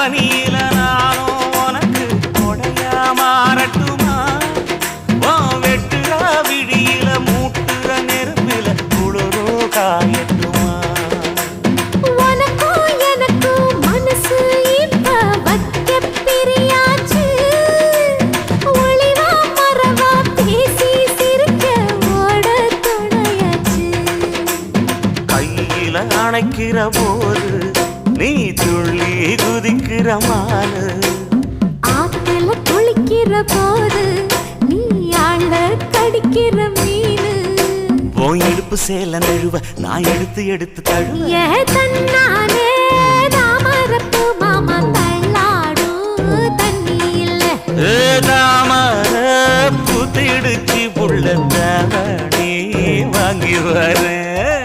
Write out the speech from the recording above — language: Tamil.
பனியில நானும் உனக்கு கொடையா மாறட்டுமா வெட்டுற விழியில மூட்டுற நெருப்பில குளிரோ காயட்டுமா உனக்கும் எனக்கும் மனசு இப்ப வைக்க பிரியாச்சு ஒளிவா மரவா பேசி சிரிக்க ஓட துணையாச்சு கையில அணைக்கிற போது நீ துள்ளி குதிக்கிற மானு ஆத்துல குளிக்கிற போது நீ ஆள கடிக்கிற மீனு போய் இடுப்பு சேல நழுவ நான் எடுத்து எடுத்து தழுவ ஏ தன்னானே தாமரப்பு மாமா தள்ளாடும் தண்ணி இல்ல தாமர பூத்திடுச்சு புள்ள தாவணி வாங்கி வரேன்